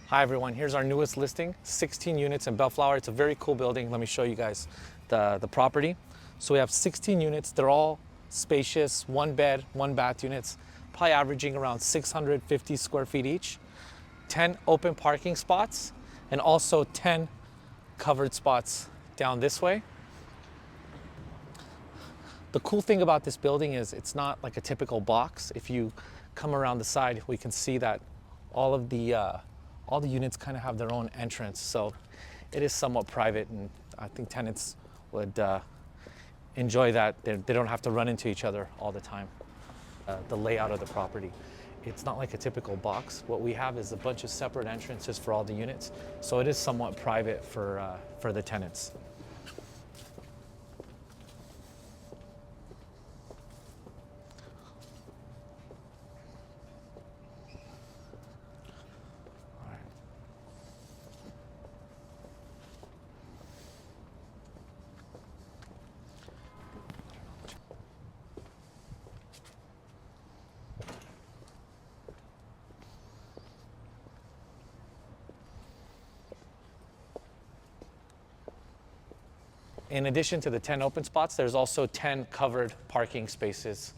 Hi everyone, here's our newest listing, 16 units in Bellflower. It's a very cool building. Let me show you guys the property. So we have 16 units. They're all spacious, one bed, one bath units, probably averaging around 650 square feet each. 10 open parking spots and also 10 covered spots down this way. The cool thing about this building is it's not like a typical box. If you come around the side, we can see that all the units kind of have their own entrance, so it is somewhat private, and I think tenants would enjoy that. They don't have to run into each other all the time. The layout of the property, it's not like a typical box. What we have is a bunch of separate entrances for all the units, so it is somewhat private for the tenants. In addition to the 10 open spots, there's also 10 covered parking spaces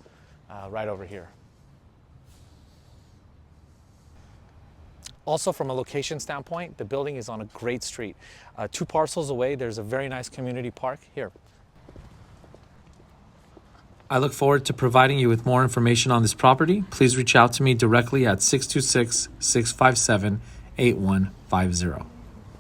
right over here. Also, from a location standpoint, the building is on a great street. 2 parcels away, there's a very nice community park here. I look forward to providing you with more information on this property. Please reach out to me directly at 626-657-8150.